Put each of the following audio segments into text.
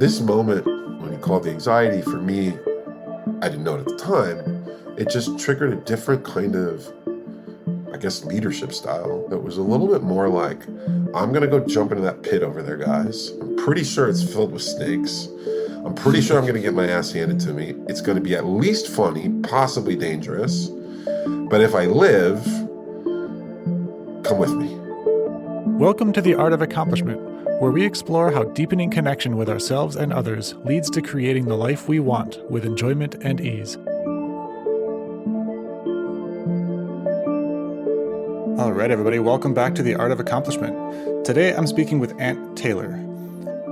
This moment, when you called the anxiety, for me, I didn't know it at the time. It just triggered a different kind of, I guess, leadership style that was a little bit more like, I'm going to go jump into that pit over there, guys. I'm pretty sure it's filled with snakes. I'm pretty sure I'm going to get my ass handed to me. It's going to be at least funny, possibly dangerous. But if I live, come with me. Welcome to The Art of Accomplishment, where we explore how deepening connection with ourselves and others leads to creating the life we want with enjoyment and ease. All right, everybody, welcome back to The Art of Accomplishment. Today, I'm speaking with Ant Taylor.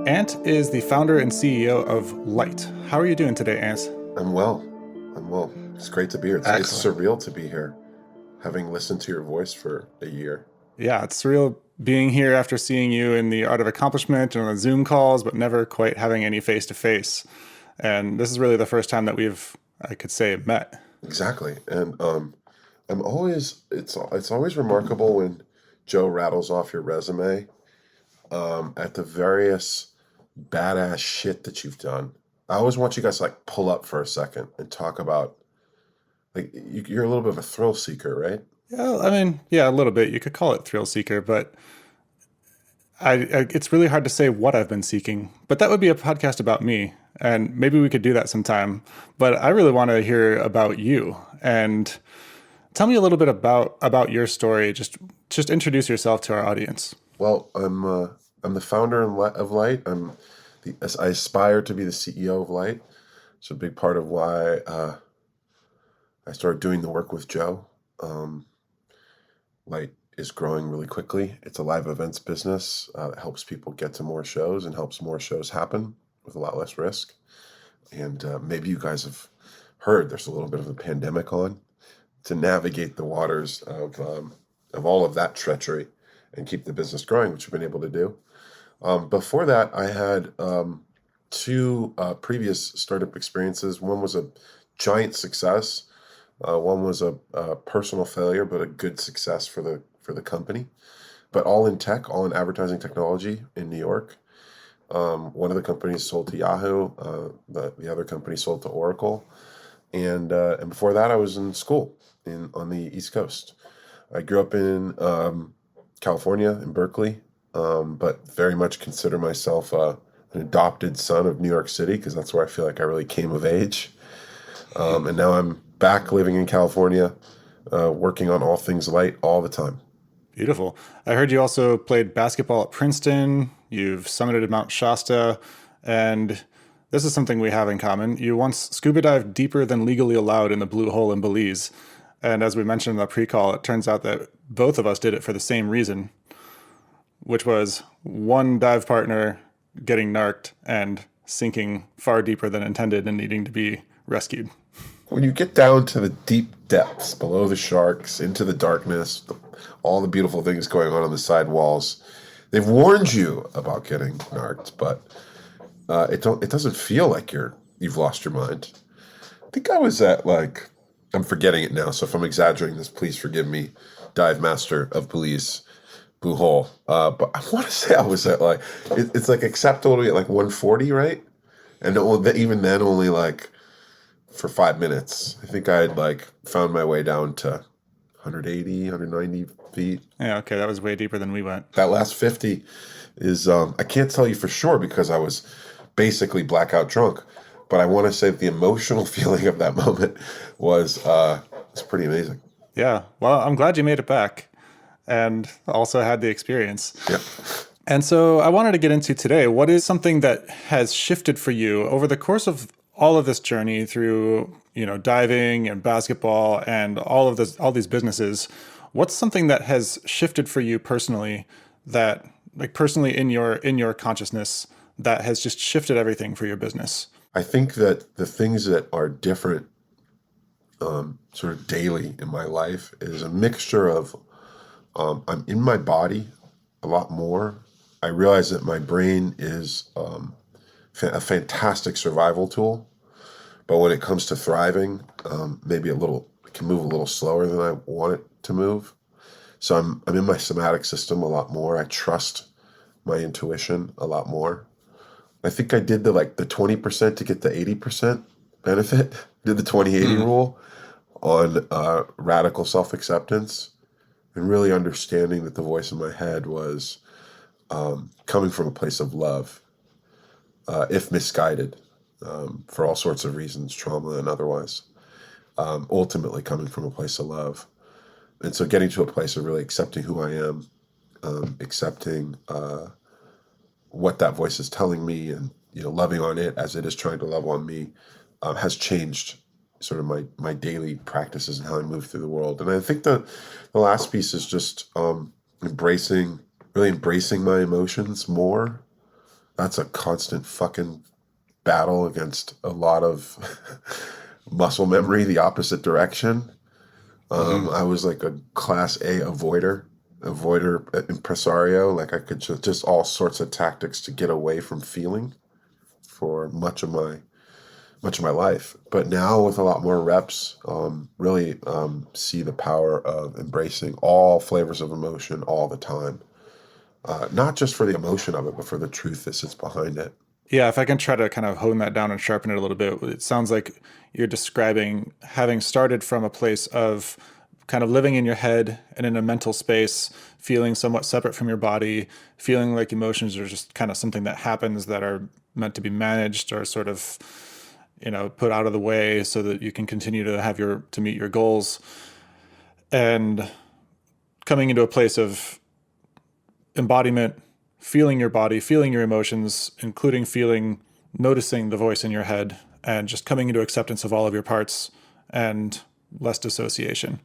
Ant is the founder and CEO of Light. How are you doing today, Ant? I'm well. It's great to be here. It's surreal to be here, having listened to your voice for a year. Yeah, it's surreal being here after seeing you in The Art of Accomplishment and on the Zoom calls, but never quite having any face-to-face. And this is really the first time that we've, I could say, met. Exactly. And it's always remarkable when Joe rattles off your resume at the various badass shit that you've done. I always want you guys to pull up for a second and talk about, you're a little bit of a thrill seeker, right? Yeah, a little bit. You could call it thrill seeker, but it's really hard to say what I've been seeking. But that would be a podcast about me, and maybe we could do that sometime. But I really want to hear about you, and tell me a little bit about your story. Just introduce yourself to our audience. Well, I'm the founder of Light. I aspire to be the CEO of Light. It's a big part of why I started doing the work with Joe. Light is growing really quickly. It's a live events business that helps people get to more shows and helps more shows happen with a lot less risk. And maybe you guys have heard there's a little bit of a pandemic on to navigate the waters of all of that treachery and keep the business growing, which we've been able to do. Before that, I had two previous startup experiences. One was a giant success. One was a personal failure, but a good success for the company. But all in tech, all in advertising technology in New York. One of the companies sold to Yahoo. The other company sold to Oracle. And before that, I was in school on the East Coast. I grew up in California, in Berkeley, but very much consider myself an adopted son of New York City because that's where I feel like I really came of age. And now I'm back living in California, working on all things Light all the time. Beautiful. I heard you also played basketball at Princeton. You've summited Mount Shasta, and this is something we have in common. You once scuba dived deeper than legally allowed in the Blue Hole in Belize. And as we mentioned in the pre-call, it turns out that both of us did it for the same reason, which was one dive partner getting narked and sinking far deeper than intended and needing to be rescued. When you get down to the deep depths, below the sharks, into the darkness, all the beautiful things going on the side walls, they've warned you about getting narked, but it doesn't feel like you've lost your mind. I think I was at I'm forgetting it now, so if I'm exaggerating this, please forgive me, dive master of Belize, Blue Hole. But I want to say I was at it's acceptable to be at 140, right? And even then only for 5 minutes. I think I had found my way down to 180, 190 feet. Yeah, okay, that was way deeper than we went. That last 50 is, I can't tell you for sure because I was basically blackout drunk, but I want to say that the emotional feeling of that moment was pretty amazing. Yeah, well, I'm glad you made it back and also had the experience. Yeah. And so I wanted to get into today, what is something that has shifted for you over the course of all of this journey through, diving and basketball and all these businesses? What's something that has shifted for you personally, that personally in your consciousness, that has just shifted everything for your business? I think that the things that are different sort of daily in my life is a mixture of I'm in my body a lot more. I realize that my brain is a fantastic survival tool. But when it comes to thriving, maybe it can move a little slower than I want it to move. So I'm in my somatic system a lot more. I trust my intuition a lot more. I think I did the 20% to get the 80% benefit. Did the 20/80 rule on radical self-acceptance, and really understanding that the voice in my head was coming from a place of love, if misguided, for all sorts of reasons, trauma and otherwise. Ultimately coming from a place of love. And so getting to a place of really accepting who I am, accepting what that voice is telling me, and loving on it as it is trying to love on me, has changed sort of my daily practices and how I move through the world. And I think the last piece is just really embracing my emotions more. That's a constant fucking battle against a lot of muscle memory, the opposite direction. I was like a class A avoider impresario. Like I could just all sorts of tactics to get away from feeling for much of my life. But now with a lot more reps, really see the power of embracing all flavors of emotion all the time. Not just for the emotion of it, but for the truth that sits behind it. Yeah, if I can try to kind of hone that down and sharpen it a little bit, it sounds like you're describing having started from a place of kind of living in your head and in a mental space, feeling somewhat separate from your body, feeling like emotions are just kind of something that happens that are meant to be managed or sort of, put out of the way so that you can continue to meet your goals. And coming into a place of embodiment, feeling your body, feeling your emotions, including noticing the voice in your head, and just coming into acceptance of all of your parts and less dissociation.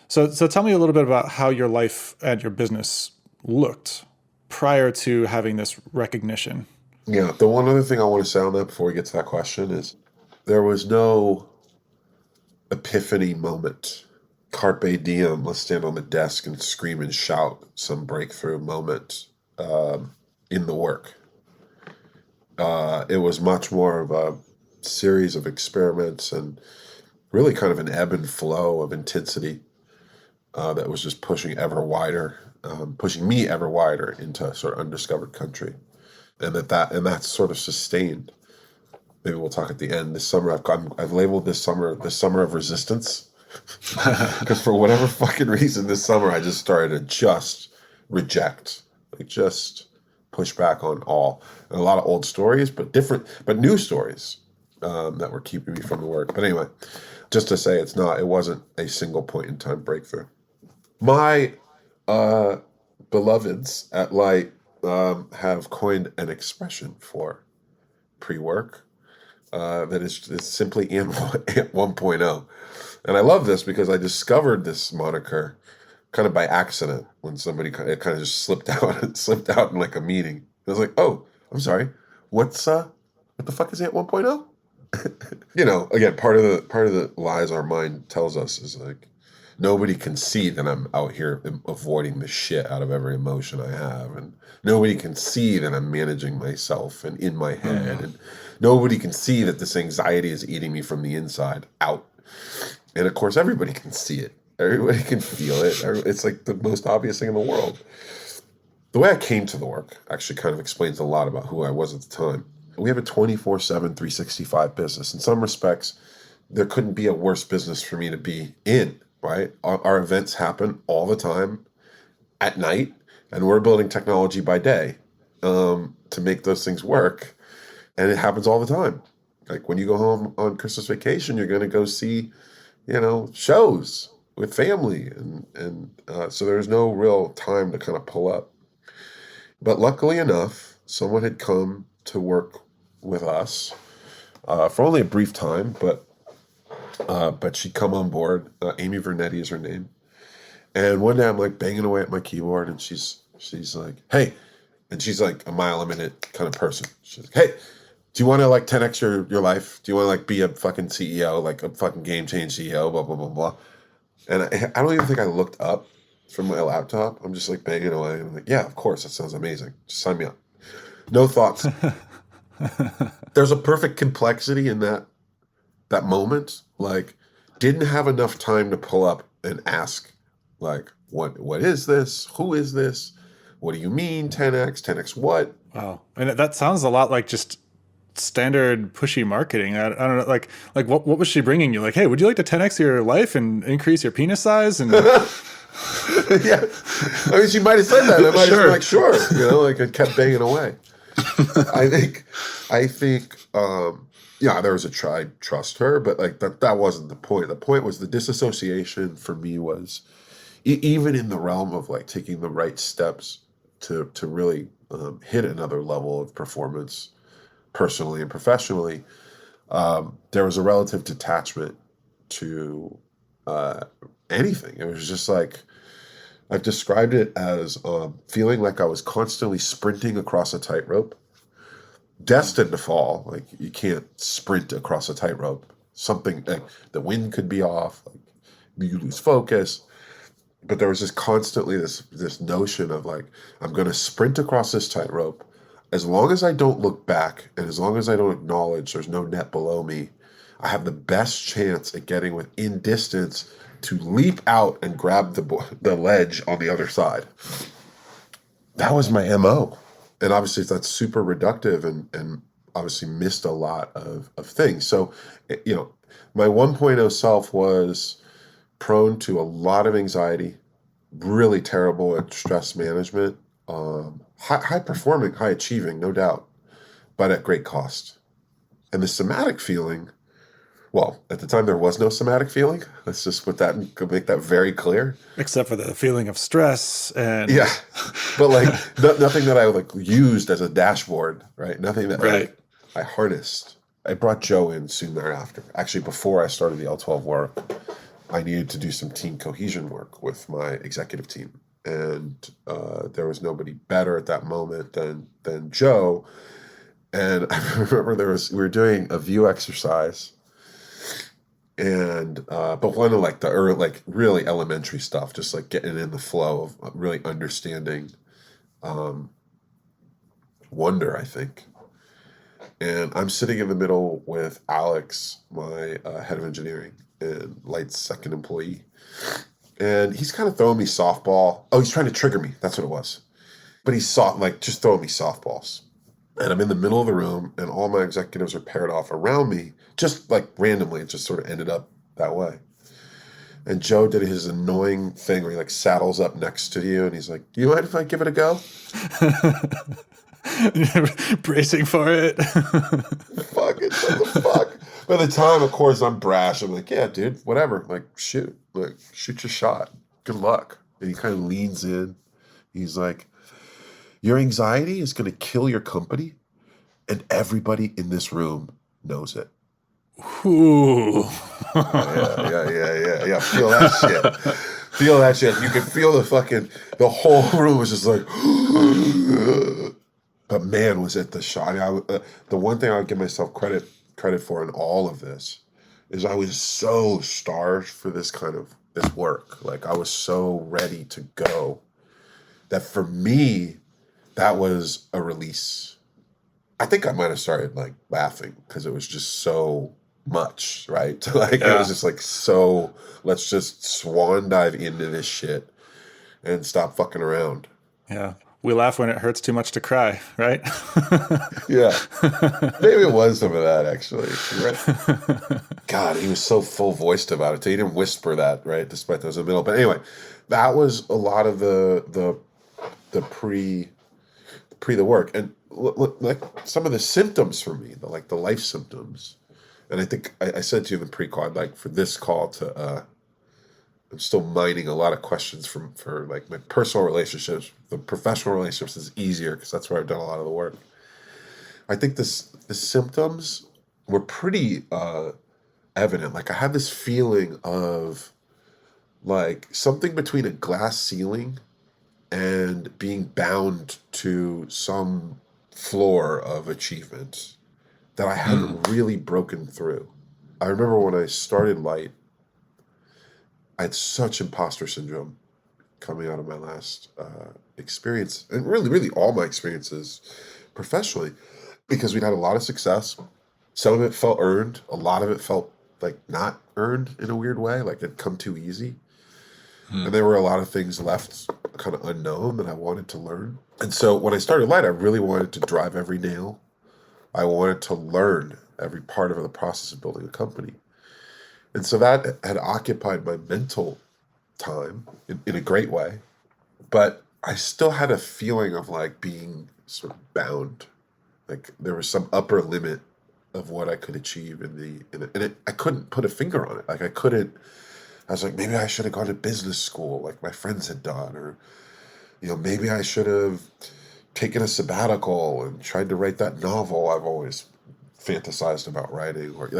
So tell me a little bit about how your life and your business looked prior to having this recognition. Yeah, the one other thing I want to say on that before we get to that question is there was no epiphany moment. Carpe diem, let's stand on the desk and scream and shout some breakthrough moment in the work. It was much more of a series of experiments and really kind of an ebb and flow of intensity that was just pushing me ever wider into sort of undiscovered country. And that's sort of sustained. Maybe we'll talk at the end. This summer, I've labeled this summer the summer of resistance, because for whatever fucking reason, this summer I just started to just reject, just push back on all, and a lot of old stories, but new stories that were keeping me from the work. But anyway, just to say, it wasn't a single point in time breakthrough. My beloveds at Light have coined an expression for pre-work that is simply ANT 1.0. And I love this because I discovered this moniker kind of by accident when it kind of just slipped out in like a meeting. I was like, oh, I'm sorry. What the fuck is ANT 1.0? Again, part of the lies our mind tells us is like, nobody can see that I'm out here avoiding the shit out of every emotion I have. And nobody can see that I'm managing myself and in my head. And nobody can see that this anxiety is eating me from the inside out. And of course, everybody can see it. Everybody can feel it. It's like the most obvious thing in the world. The way I came to the work actually kind of explains a lot about who I was at the time. We have a 24/7, 365 business. In some respects, there couldn't be a worse business for me to be in. Right? Our events happen all the time at night, and we're building technology by day to make those things work. And it happens all the time. Like when you go home on Christmas vacation, you're going to go see, shows with family. And so there's no real time to kind of pull up. But luckily enough, someone had come to work with us for only a brief time, but she'd come on board. Amy Vernetti is her name. And one day I'm like banging away at my keyboard, and she's like, hey, and she's like a mile a minute kind of person. She's like, hey, do you want to like 10x your life? Do you want to like be a fucking CEO, like a fucking game change CEO, blah, blah, blah, blah. And I don't even think I looked up from my laptop. I'm just like banging away. And I'm like, yeah, of course. That sounds amazing. Just sign me up. No thoughts. There's a perfect complexity in that moment. Like, didn't have enough time to pull up and ask, like, what is this? Who is this? What do you mean 10x? 10x what? Wow. And that sounds a lot like just standard pushy marketing. I don't know, like what was she bringing you? Like, hey, would you like to 10x your life and increase your penis size? And Yeah, I mean, she might have said that. I might have been Sure. like, sure, like it kept banging away. I think, yeah, there was a try, trust her, but like that wasn't the point. The point was the disassociation for me was even in the realm of like taking the right steps to really hit another level of performance personally and professionally. There was a relative detachment to uh, anything. It was just like I've described it as feeling like I was constantly sprinting across a tightrope, destined to fall. Like you can't sprint across a tightrope. Something like the wind could be off. Like you lose focus. But there was just constantly this notion of like I'm going to sprint across this tightrope. As long as I don't look back and as long as I don't acknowledge there's no net below me, I have the best chance at getting within distance to leap out and grab the ledge on the other side. That was my MO. And obviously that's super reductive and obviously missed a lot of things. So, my 1.0 self was prone to a lot of anxiety, really terrible at stress management, high performing, high achieving, no doubt, but at great cost. And the somatic feeling, well, at the time there was no somatic feeling. Let's just put that and make that very clear. except for the feeling of stress and Yeah, but like nothing that I like used as a dashboard, right? Nothing that right. like I harnessed. I brought Joe in soon thereafter. Actually, before I started the L12 work, I needed to do some team cohesion work with my executive team, and there was nobody better at that moment than Joe. And I remember we were doing a view exercise, and but one of like the early, like really elementary stuff, just like getting in the flow of really understanding wonder, I think. And I'm sitting in the middle with Alex, my head of engineering and Light's second employee. And he's kind of throwing me softball. Oh, he's trying to trigger me. That's what it was. But he's like just throwing me softballs. And I'm in the middle of the room, and all my executives are paired off around me, just like randomly. It just sort of ended up that way. And Joe did his annoying thing where he like saddles up next to you, and he's like, "Do you mind if I give it a go?" Bracing for it. Fuck it, what the fuck? By the time, of course, I'm brash. I'm like, yeah, dude, whatever. Like, shoot your shot. Good luck. And he kind of leans in. He's like, your anxiety is going to kill your company, and everybody in this room knows it. Ooh. Yeah. Feel that shit. Feel that shit. You can feel the whole room was just like, but man, was it the shot. The one thing I would give myself credit for in all of this is I was so starved for this work. Like I was so ready to go that for me, that was a release. I think I might have started like laughing because it was just so much, right? Like it was just like, so let's just swan dive into this shit and stop fucking around. Yeah. We laugh when it hurts too much to cry, right? Yeah. Maybe it was some of that actually. Right? God, he was so full voiced about it. He didn't whisper that, right? Despite those in the middle. But anyway, that was a lot of the pre the work. And like some of the symptoms for me, the life symptoms. And I think I said to you in the pre-call, like for this call to I'm still mining a lot of questions for like my personal relationships. The professional relationships is easier because that's where I've done a lot of the work. I think the symptoms were pretty evident. Like I had this feeling of like something between a glass ceiling and being bound to some floor of achievement that I hadn't really broken through. I remember when I started Light, I had such imposter syndrome coming out of my last experience, and really all my experiences professionally, because we'd had a lot of success. Some of it felt earned. A lot of it felt like not earned in a weird way, like it'd come too easy. And there were a lot of things left kind of unknown that I wanted to learn. And so when I started Light, I really wanted to drive every nail. I wanted to learn every part of the process of building a company. And so that had occupied my mental time in a great way. But I still had a feeling of like being sort of bound. Like there was some upper limit of what I could achieve I couldn't put a finger on it. Like I was like, maybe I should have gone to business school like my friends had done, or, maybe I should have taken a sabbatical and tried to write that novel I've always fantasized about writing, or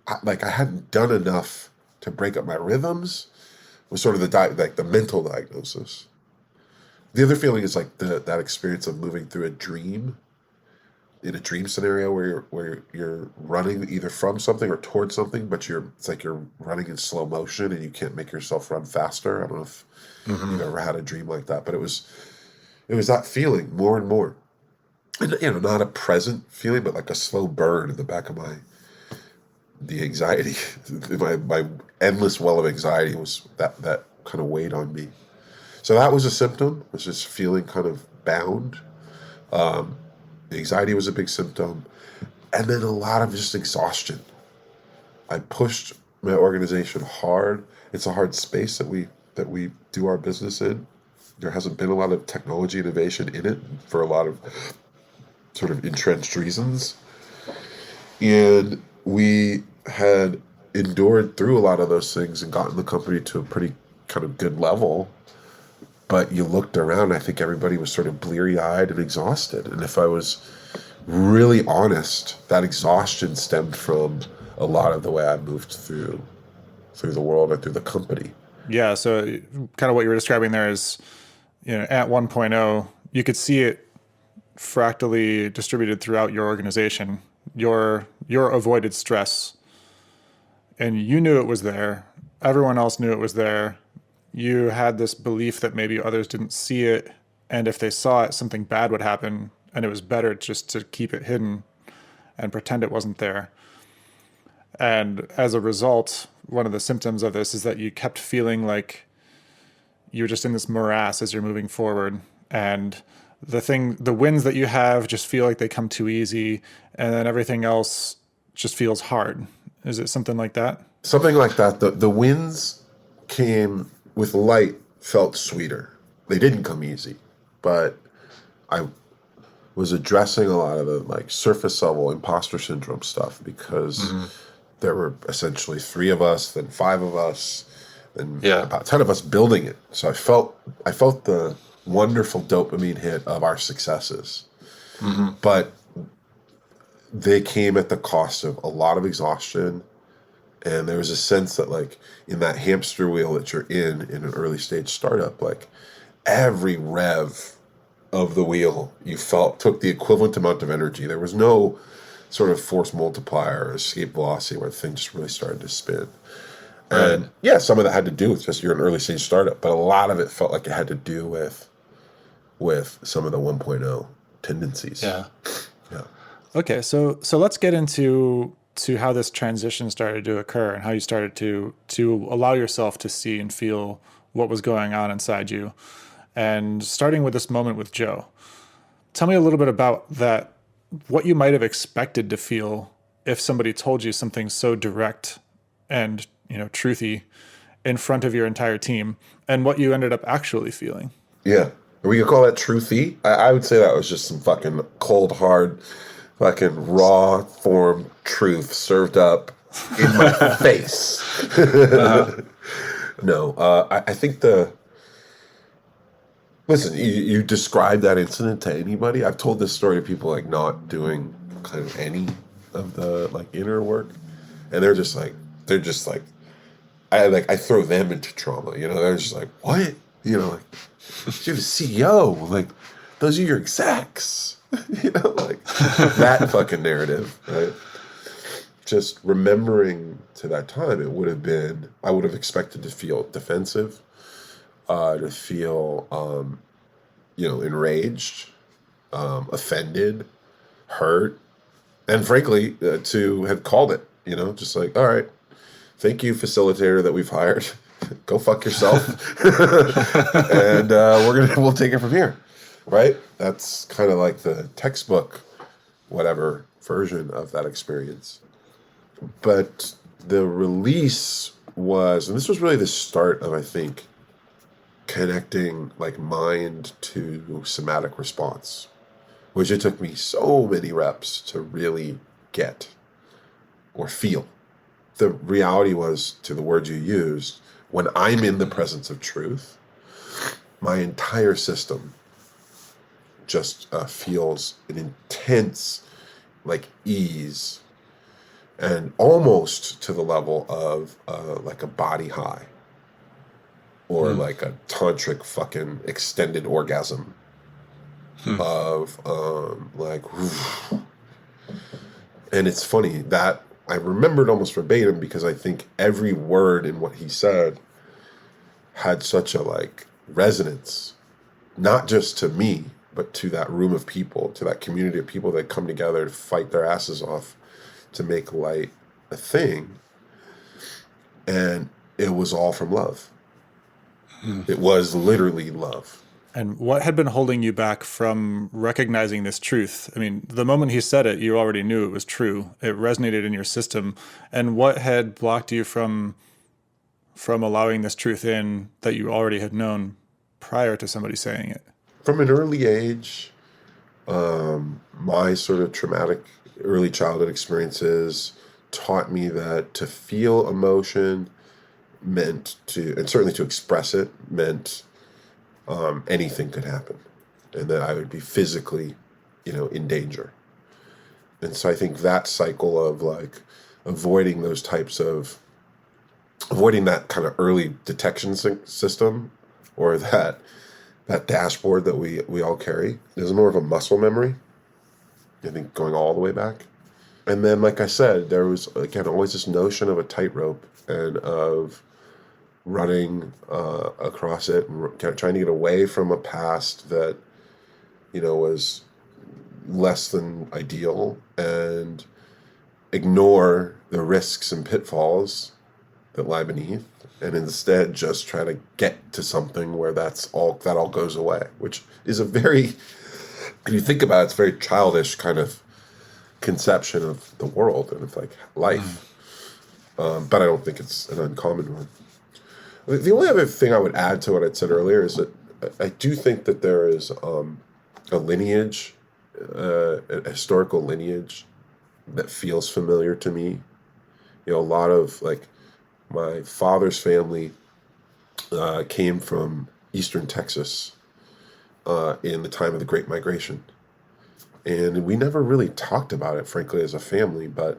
I hadn't done enough to break up my rhythms. Was sort of the mental diagnosis. The other feeling is like that experience of moving through a dream, in a dream scenario where you're running either from something or towards something, but it's like you're running in slow motion and you can't make yourself run faster. I don't know if you've ever had a dream like that, but it was that feeling more and more, and not a present feeling, but like a slow burn in the back of the anxiety, my endless well of anxiety was that kind of weighed on me. So that was a symptom, was just feeling kind of bound. Anxiety was a big symptom. And then a lot of just exhaustion. I pushed my organization hard. It's a hard space that we do our business in. There hasn't been a lot of technology innovation in it for a lot of sort of entrenched reasons. And we had endured through a lot of those things and gotten the company to a pretty kind of good level. But you looked around, I think everybody was sort of bleary-eyed and exhausted. And if I was really honest, that exhaustion stemmed from a lot of the way I moved through the world and through the company. Yeah, so kind of what you were describing there is, at 1.0, you could see it fractally distributed throughout your organization. Your avoided stress, and you knew it was there. Everyone else knew it was there. You had this belief that maybe others didn't see it, and if they saw it, something bad would happen, and it was better just to keep it hidden and pretend it wasn't there. And as a result, one of the symptoms of this is that you kept feeling like you're just in this morass as you're moving forward, and the wins that you have just feel like they come too easy, and then everything else just feels hard. Is it something like that? Something like that. The wins came with Light, felt sweeter. They didn't come easy, but I was addressing a lot of the like surface level imposter syndrome stuff because there were essentially 3 of us, then 5 of us, then about 10 of us building it. So I felt the wonderful dopamine hit of our successes, but they came at the cost of a lot of exhaustion. And there was a sense that like in that hamster wheel that you're in an early stage startup, like every rev of the wheel you felt took the equivalent amount of energy. There was no sort of force multiplier or escape velocity where things just really started to spin. And yeah, some of that had to do with just you're an early stage startup, but a lot of it felt like it had to do with some of the 1.0 tendencies. Yeah. Okay, so let's get into how this transition started to occur and how you started to allow yourself to see and feel what was going on inside you. And starting with this moment with Joe, tell me a little bit about that, what you might have expected to feel if somebody told you something so direct and, truthy in front of your entire team, and what you ended up actually feeling. Yeah. Are we gonna call that truthy? I would say that was just some fucking cold, hard, fucking raw form truth served up in my face. No, I think listen, you describe that incident to anybody. I've told this story to people like not doing kind of any of the like inner work, and they're just like I throw them into trauma. They're just like, what? Like you're the CEO. Like those are your execs. Like that fucking narrative, right? Just remembering to that time, I would have expected to feel defensive, to feel, enraged, offended, hurt, and frankly, to have called it, just like, all right, thank you, facilitator that we've hired. go fuck yourself, and we'll take it from here, right? That's kind of like the textbook, whatever version of that experience. But the release was, and this was really the start of, I think, connecting like mind to somatic response, which it took me so many reps to really get or feel. The reality was, to the words you used, when I'm in the presence of truth, my entire system just feels an intense like ease, and almost to the level of like a body high or like a tantric fucking extended orgasm of like, and it's funny that I remembered almost verbatim because I think every word in what he said had such a like resonance, not just to me, but to that room of people, to that community of people that come together to fight their asses off to make light a thing. And it was all from love. It was literally love. And what had been holding you back from recognizing this truth? I mean, the moment he said it, you already knew it was true. It resonated in your system. And what had blocked you from allowing this truth in that you already had known prior to somebody saying it? From an early age, my sort of traumatic early childhood experiences taught me that to feel emotion meant to, and certainly to express it, meant anything could happen, and that I would be physically, in danger. And so I think that cycle of like avoiding that kind of early detection system, or that dashboard that we all carry, is more of a muscle memory, I think, going all the way back. And then, like I said, there was, again, always this notion of a tightrope and of running across it and trying to get away from a past that, was less than ideal, and ignore the risks and pitfalls that lie beneath, and instead just try to get to something where that all goes away, which is a very, if you think about it, it's a very childish kind of conception of the world and of like life. But I don't think it's an uncommon one. The only other thing I would add to what I'd said earlier is that I do think that there is a lineage, a historical lineage that feels familiar to me. A lot of like my father's family came from Eastern Texas in the time of the Great Migration. And we never really talked about it, frankly, as a family, but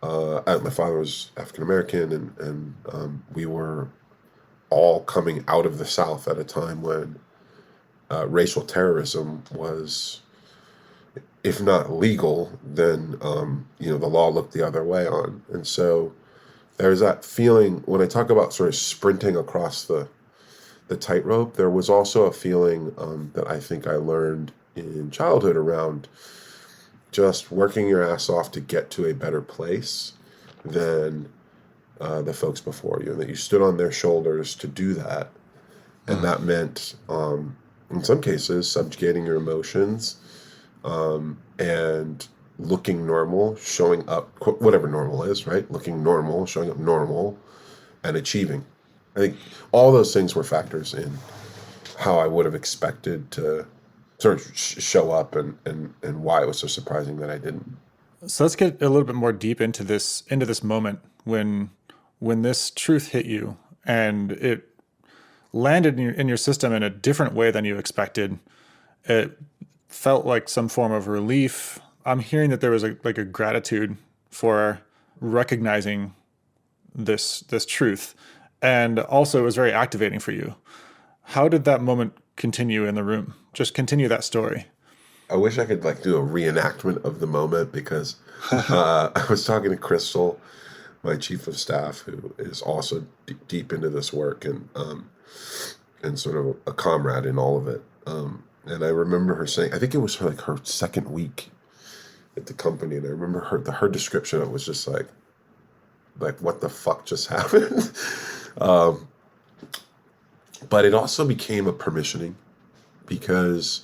my father was African-American, and we were all coming out of the South at a time when racial terrorism was, if not legal, then, the law looked the other way on. And so there's that feeling, when I talk about sort of sprinting across the tightrope, there was also a feeling that I think I learned in childhood around just working your ass off to get to a better place than the folks before you, and that you stood on their shoulders to do that. And that meant, in some cases, subjugating your emotions and looking normal, showing up, whatever normal is, right? Looking normal, showing up normal, and achieving. I think all those things were factors in how I would have expected to sort of show up, and why it was so surprising that I didn't. So let's get a little bit more deep into this moment when this truth hit you and it landed in your system in a different way than you expected. It felt like some form of relief. I'm hearing that there was a gratitude for recognizing this truth, and also it was very activating for you. How did that moment continue in the room? Just continue that story. I wish I could do a reenactment of the moment, because I was talking to Crystal, my chief of staff, who is also deep into this work and sort of a comrade in all of it. And I remember her saying, I think it was her second week at the company, and I remember her description of it was just like what the fuck just happened? But it also became a permissioning because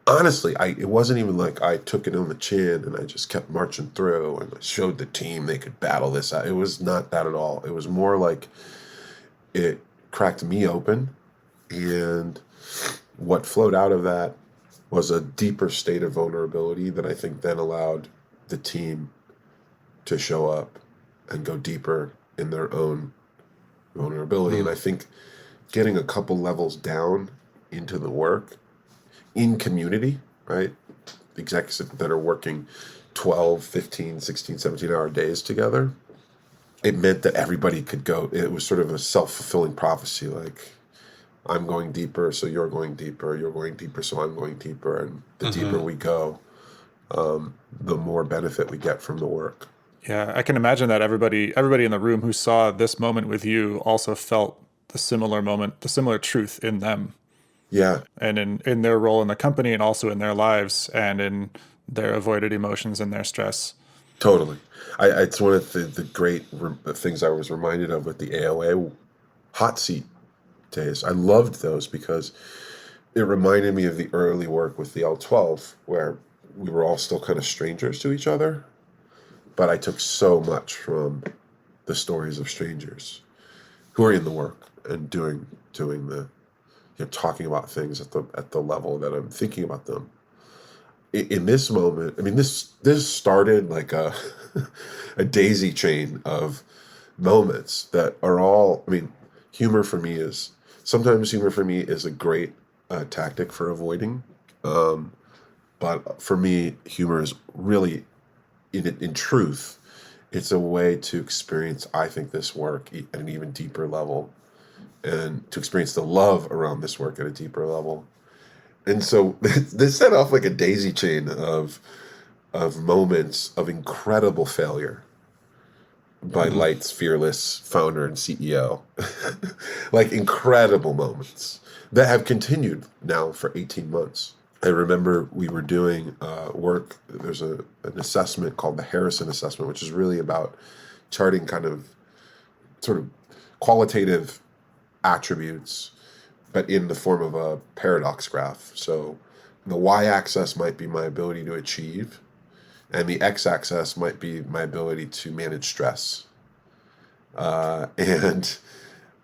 honestly, it wasn't even like I took it on the chin and I just kept marching through and I showed the team they could battle this out. It was not that at all. It was more like it cracked me open, and what flowed out of that was a deeper state of vulnerability that I think then allowed the team to show up and go deeper in their own vulnerability. And I think getting a couple levels down into the work in community, right? Execs that are working 12, 15, 16, 17-hour days together, it meant that everybody could go. It was sort of a self-fulfilling prophecy, like, I'm going deeper, so you're going deeper. You're going deeper, so I'm going deeper. And the deeper we go, the more benefit we get from the work. Yeah, I can imagine that everybody in the room who saw this moment with you also felt the similar moment, the similar truth in them. Yeah. And in their role in the company and also in their lives and in their avoided emotions and their stress. Totally. It's one of the great things I was reminded of with the AOA hot seat days. I loved those because it reminded me of the early work with the L12, where we were all still kind of strangers to each other. But I took so much from the stories of strangers who are in the work and doing the, talking about things at the level that I'm thinking about them. In this moment, I mean, this started like a a daisy chain of moments that are all. I mean, sometimes humor for me is a great tactic for avoiding, but for me, humor is really, in truth, it's a way to experience, I think, this work at an even deeper level, and to experience the love around this work at a deeper level. And so this set off like a daisy chain of moments of incredible failure by Light's fearless founder and CEO. Like incredible moments that have continued now for 18 months. I remember we were doing work. There's an assessment called the Harrison Assessment, which is really about charting kind of sort of qualitative attributes, but in the form of a paradox graph. So the y-axis might be my ability to achieve, and the x-axis might be my ability to manage stress. And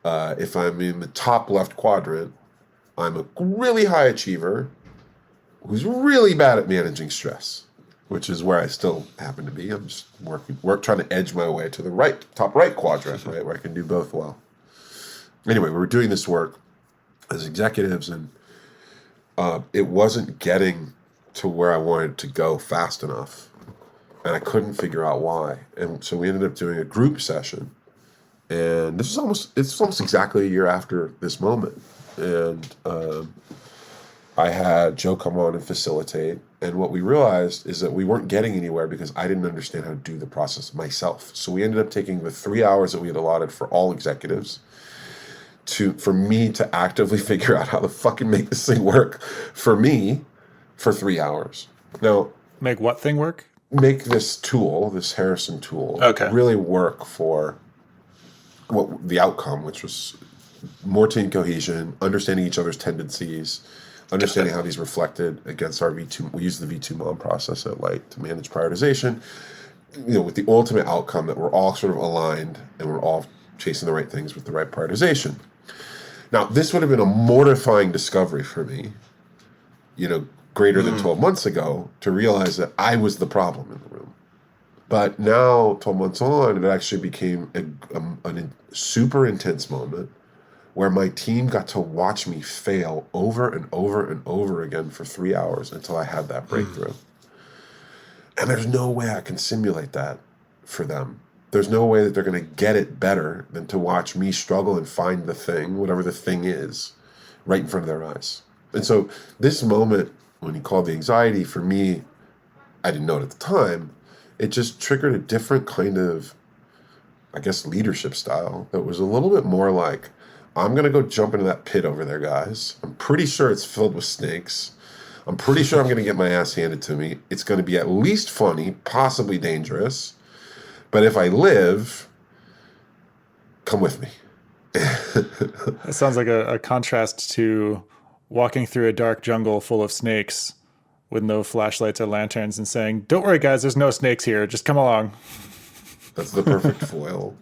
if I'm in the top left quadrant, I'm a really high achiever who's really bad at managing stress, which is where I still happen to be. I'm just trying to edge my way to the top right quadrant, right, where I can do both well. Anyway, we were doing this work as executives, and it wasn't getting to where I wanted to go fast enough, and I couldn't figure out why. And so we ended up doing a group session, and it's almost exactly a year after this moment. And I had Joe come on and facilitate, and what we realized is that we weren't getting anywhere because I didn't understand how to do the process myself. So we ended up taking the 3 hours that we had allotted for all executives for me to actively figure out how to fucking make this thing work for me for 3 hours. Now, make what thing work? Make this tool, this Harrison tool, really work for what the outcome, which was more team cohesion, understanding each other's tendencies, understanding how these reflected against our V2. We use the V2 MOM process at Light to manage prioritization, with the ultimate outcome that we're all sort of aligned and we're all chasing the right things with the right prioritization. Now, this would have been a mortifying discovery for me, greater than 12 months ago, to realize that I was the problem in the room. But now, 12 months on, it actually became a super intense moment where my team got to watch me fail over and over and over again for 3 hours until I had that breakthrough. And there's no way I can simulate that for them. There's no way that they're going to get it better than to watch me struggle and find the thing, whatever the thing is, right in front of their eyes. And so this moment, when he called the anxiety, for me, I didn't know it at the time, it just triggered a different kind of, I guess, leadership style that was a little bit more like, I'm going to go jump into that pit over there, guys. I'm pretty sure it's filled with snakes. I'm pretty sure I'm going to get my ass handed to me. It's going to be at least funny, possibly dangerous. But if I live, come with me. It sounds like a contrast to walking through a dark jungle full of snakes with no flashlights or lanterns and saying, "Don't worry, guys, there's no snakes here. Just come along." That's the perfect foil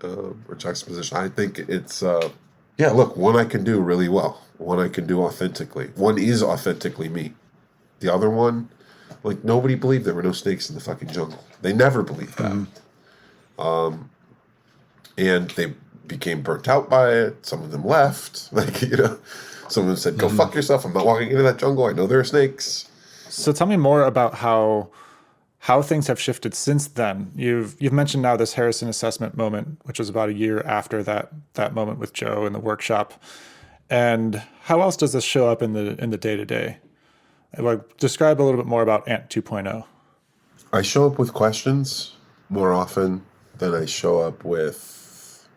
or juxtaposition. I think it's, yeah, look, one I can do really well, one I can do authentically. One is authentically me. The other one, like, nobody believed there were no snakes in the fucking jungle. They never believed that. And they became burnt out by it. Some of them left. Like, some of them said, go fuck yourself. I'm not walking into that jungle. I know there are snakes. So tell me more about how things have shifted since then. You've mentioned now this Harrison assessment moment, which was about a year after that moment with Joe in the workshop. And how else does this show up in the day-to-day? Like, describe a little bit more about Ant 2.0. I show up with questions more often than I show up with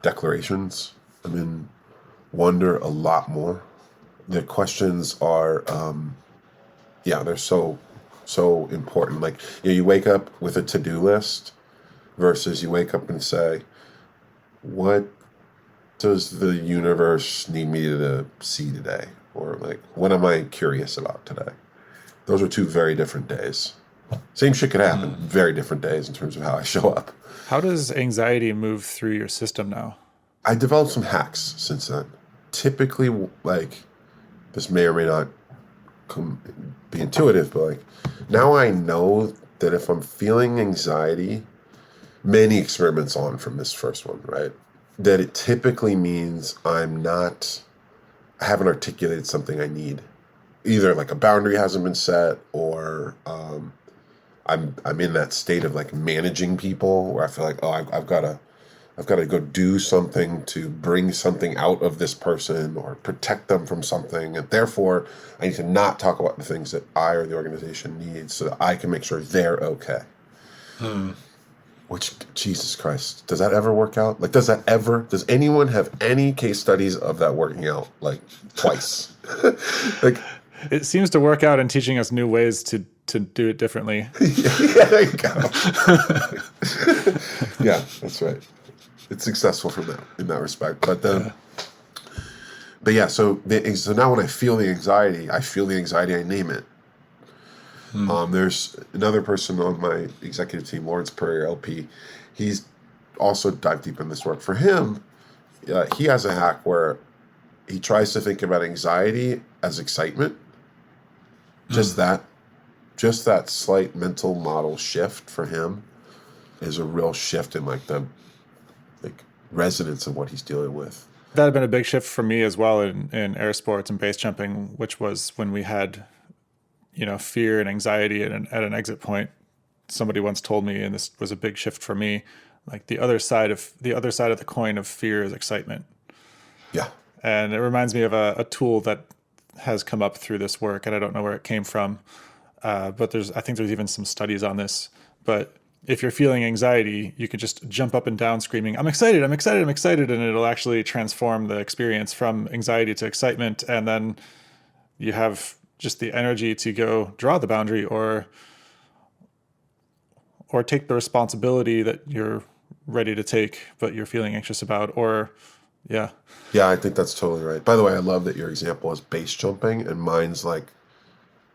declarations. I'm in wonder a lot more. The questions are, they're so important. Like, you wake up with a to-do list versus you wake up and say, what does the universe need me to see today? Or, like, what am I curious about today? Those are two very different days. Same shit could happen, very different days in terms of how I show up. How does anxiety move through your system now? I developed some hacks since then. Typically, like, this may or may not be intuitive, but, like, now I know that if I'm feeling anxiety, many experiments on from this first one, right? That it typically means I haven't articulated something I need. Either, like, a boundary hasn't been set, or I'm in that state of, like, managing people where I feel like, oh, I've got to go do something to bring something out of this person or protect them from something, and therefore I need to not talk about the things that I or the organization needs so that I can make sure they're okay. Which, Jesus Christ, does that ever work out? Like, does anyone have any case studies of that working out, like, twice? Like, it seems to work out in teaching us new ways to do it differently. Yeah, there you go. Yeah, that's right. It's successful in that respect. But so now when I feel the anxiety, I name it. There's another person on my executive team, Lawrence Purrier, LP. He's also dived deep in this work. For him, he has a hack where he tries to think about anxiety as excitement. Just that slight mental model shift for him is a real shift in, like, the resonance of what he's dealing with. That had been a big shift for me as well in air sports and base jumping, which was when we had, fear and anxiety at an exit point. Somebody once told me, and this was a big shift for me, like, the other side of the coin of fear is excitement. Yeah. And it reminds me of a tool that has come up through this work, and I don't know where it came from, but I think there's even some studies on this. But if you're feeling anxiety, you can just jump up and down screaming, I'm excited, I'm excited, I'm excited. And it'll actually transform the experience from anxiety to excitement. And then you have just the energy to go draw the boundary or take the responsibility that you're ready to take, but you're feeling anxious about, yeah. Yeah, I think that's totally right. By the way, I love that your example is base jumping, and mine's like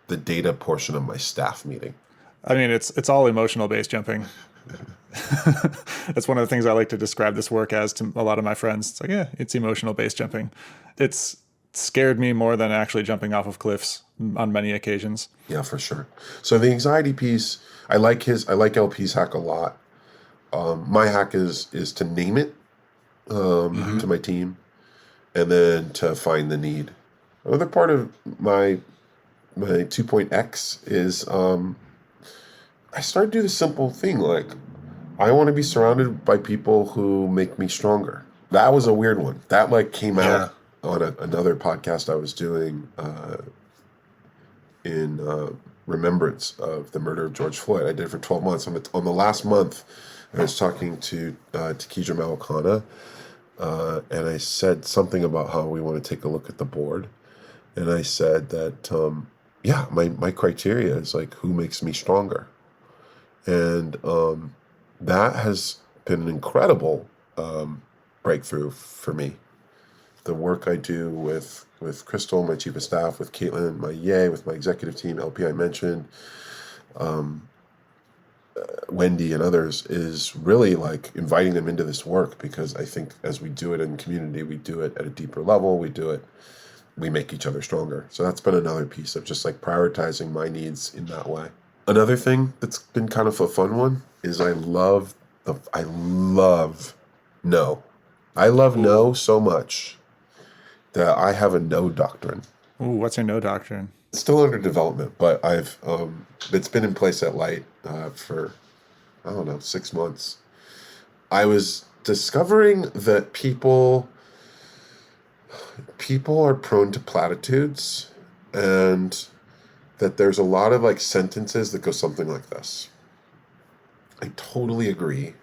the data portion of my staff meeting. I mean, it's all emotional base jumping. That's one of the things I like to describe this work as to a lot of my friends. It's like, yeah, it's emotional base jumping. It's scared me more than actually jumping off of cliffs on many occasions. Yeah, for sure. So the anxiety piece, I like LP's hack a lot. My hack is to name it to my team, and then to find the need. Another part of my 2.x is I started to do the simple thing, like, I want to be surrounded by people who make me stronger. That was a weird one. That, like, came out on another podcast I was doing in remembrance of the murder of George Floyd. I did it for 12 months. On the last month, I was talking to Takidra Malakana, and I said something about how we want to take a look at the board. And I said that, my criteria is, like, who makes me stronger. And that has been an incredible breakthrough for me. The work I do with Crystal, my chief of staff, with Caitlin, my EA, with my executive team, LP I mentioned, Wendy and others, is really like inviting them into this work, because I think as we do it in community, we do it at a deeper level, we make each other stronger. So that's been another piece of just like prioritizing my needs in that way. Another thing that's been kind of a fun one is I love no. I love no so much that I have a no doctrine. Ooh, what's your no doctrine? It's still under development, but I've it's been in place at Light for, I don't know, 6 months. I was discovering that people are prone to platitudes, and that there's a lot of like sentences that go something like this. I totally agree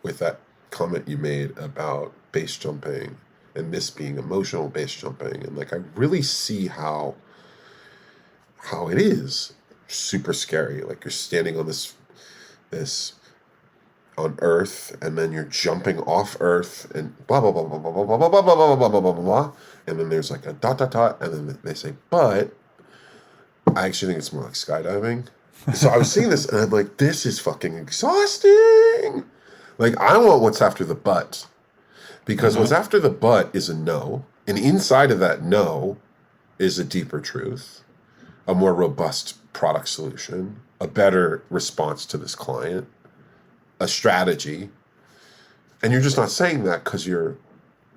with that comment you made about base jumping and this being emotional base jumping, and like I really see how it is super scary. Like you're standing on this on Earth, and then you're jumping off Earth, and blah blah blah blah blah blah blah blah blah blah blah blah blah blah, and then there's like a dot dot dot, and then they say, but I actually think it's more like skydiving. So I was seeing this, and I'm like, this is fucking exhausting. Like I want what's after the but, because what's after the but is a no, and inside of that no is a deeper truth, a more robust product solution, a better response to this client, a strategy. And you're just not saying that because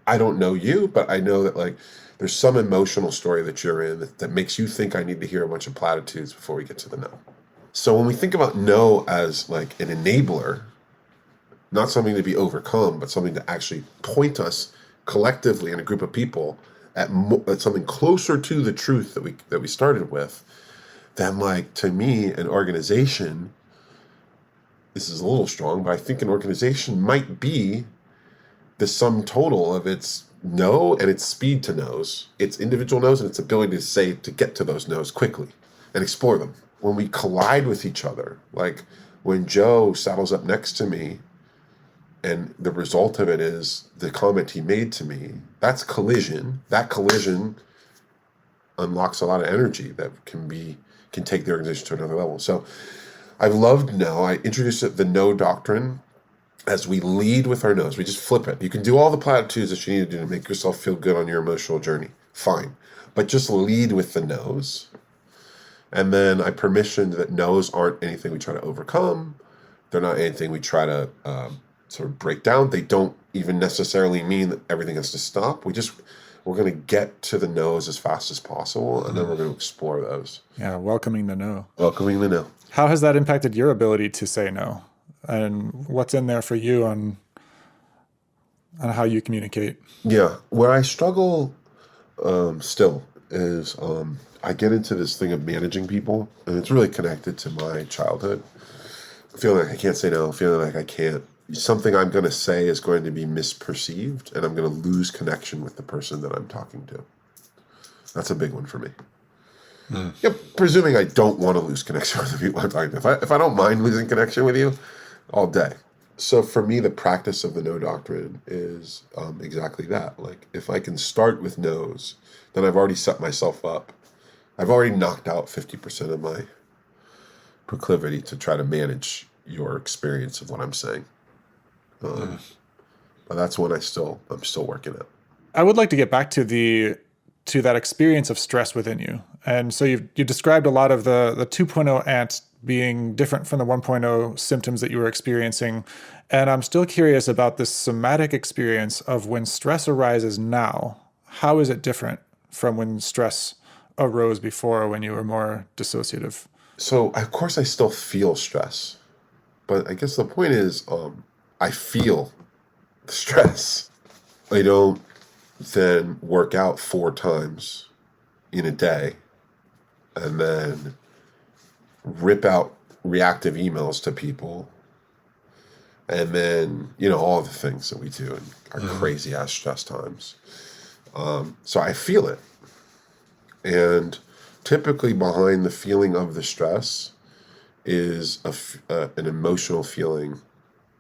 I don't know you, but I know that like there's some emotional story that you're in that makes you think I need to hear a bunch of platitudes before we get to the no. So when we think about no as like an enabler, not something to be overcome, but something to actually point us collectively in a group of people at something closer to the truth that we started with, then like to me, an organization, this is a little strong, but I think an organization might be the sum total of its no and its speed to no's, its individual no's and its ability to get to those no's quickly and explore them. When we collide with each other, like when Joe saddles up next to me and the result of it is the comment he made to me, that's collision. That collision unlocks a lot of energy that can take the organization to another level. So I've loved no. I introduced the no doctrine as we lead with our no's. We just flip it. You can do all the platitudes that you need to do to make yourself feel good on your emotional journey. Fine. But just lead with the no's. And then I permissioned that no's aren't anything we try to overcome. They're not anything we try to sort of break down. They don't even necessarily mean that everything has to stop. We're going to get to the no's as fast as possible, and then we're going to explore those. Yeah, welcoming the no. Welcoming the no. How has that impacted your ability to say no? And what's in there for you on how you communicate? Yeah, where I struggle still is I get into this thing of managing people, and it's really connected to my childhood. Feeling like I can't say no, feeling like I can't. Something I'm going to say is going to be misperceived, and I'm going to lose connection with the person that I'm talking to. That's a big one for me. Yeah, presuming I don't want to lose connection with the people I'm talking to. If I don't mind losing connection with you, all day. So for me, the practice of the no doctrine is exactly that. Like if I can start with no's, then I've already set myself up. I've already knocked out 50% of my proclivity to try to manage your experience of what I'm saying. But that's one I'm still working at. I would like to get back to that experience of stress within you. And so you described a lot of the 2.0 Ant being different from the 1.0 symptoms that you were experiencing. And I'm still curious about this somatic experience of when stress arises now. How is it different from when stress arose before, when you were more dissociative? So of course I still feel stress, but I guess the point is I feel the stress. I don't then work out 4 times in a day and then rip out reactive emails to people and then, all the things that we do in our crazy ass stress times. So I feel it. And typically behind the feeling of the stress is an emotional feeling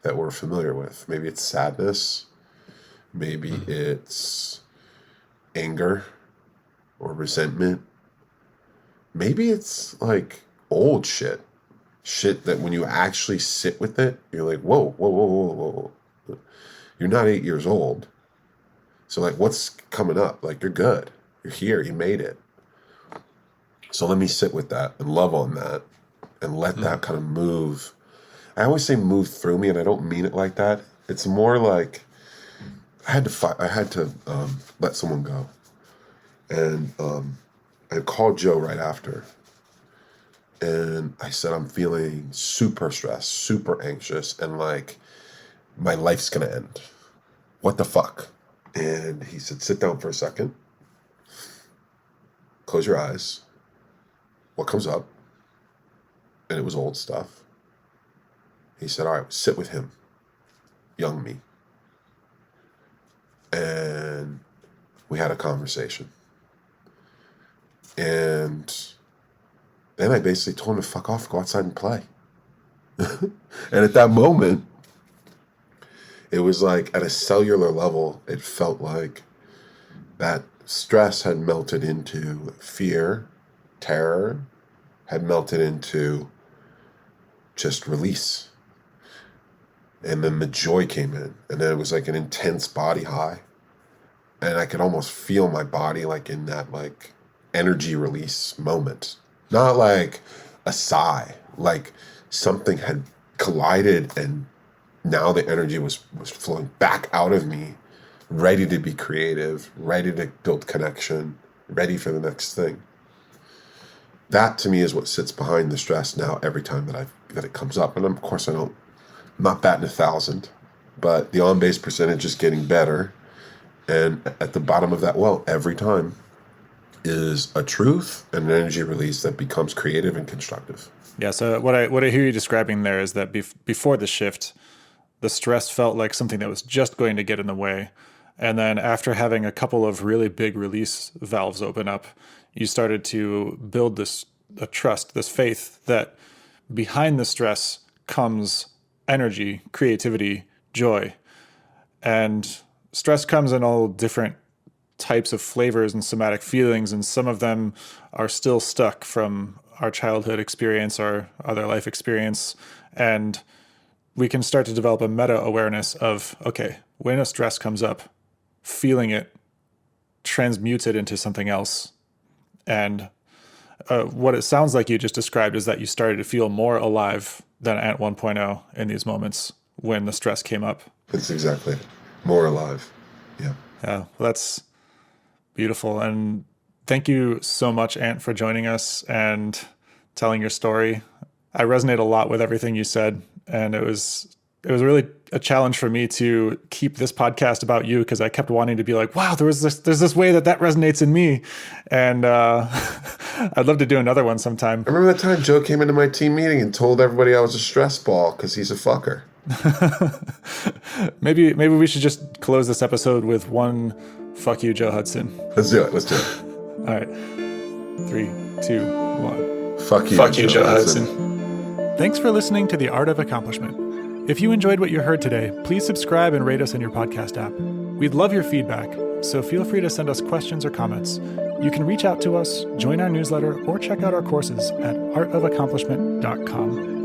that we're familiar with. Maybe it's sadness. Maybe it's anger or resentment. Maybe it's like old shit. Shit that when you actually sit with it, you're like, whoa, whoa, whoa, whoa, whoa, whoa. You're not 8 years old. So like, what's coming up? Like, you're good. You're here. You made it. So let me sit with that and love on that and let that kind of move. I always say move through me, and I don't mean it like that. It's more like I had to let someone go. And I called Joe right after. And I said, I'm feeling super stressed, super anxious, and like my life's going to end. What the fuck? And he said, sit down for a second. Close your eyes. What comes up? And it was old stuff. He said, all right, sit with him, young me. And we had a conversation. And then I basically told him to fuck off, go outside and play. And at that moment, it was like at a cellular level, it felt like that stress had melted into fear, terror, had melted into just release. And then the joy came in, and then it was like an intense body high. And I could almost feel my body like in that like energy release moment. Not like a sigh, like something had collided and now the energy was flowing back out of me, ready to be creative, ready to build connection, ready for the next thing. That to me is what sits behind the stress now every time that it comes up. And of course I'm not batting 1,000, but the on-base percentage is getting better. And at the bottom of that well every time is a truth and an energy release that becomes creative and constructive. Yeah. So what I hear you describing there is that before the shift, the stress felt like something that was just going to get in the way. And then after having a couple of really big release valves open up, you started to build a trust, this faith that behind the stress comes energy, creativity, joy. And stress comes in all different types of flavors and somatic feelings, and some of them are still stuck from our childhood experience or other life experience. And we can start to develop a meta-awareness of, okay, when a stress comes up, feeling it transmutes it into something else. And what it sounds like you just described is that you started to feel more alive than Ant 1.0 in these moments when the stress came up. That's exactly it. More alive. Yeah. Yeah. Well, that's beautiful. And thank you so much, Ant, for joining us and telling your story. I resonate a lot with everything you said. And it was really a challenge for me to keep this podcast about you, because I kept wanting to be like, wow, there's this way that resonates in me. And I'd love to do another one sometime. I remember that time Joe came into my team meeting and told everybody I was a stress ball because he's a fucker. Maybe we should just close this episode with one fuck you, Joe Hudson. Let's do it. All right. 3, 2, 1. Fuck you, Joe Hudson. Thanks for listening to The Art of Accomplishment. If you enjoyed what you heard today, please subscribe and rate us in your podcast app. We'd love your feedback, so feel free to send us questions or comments. You can reach out to us, join our newsletter, or check out our courses at artofaccomplishment.com.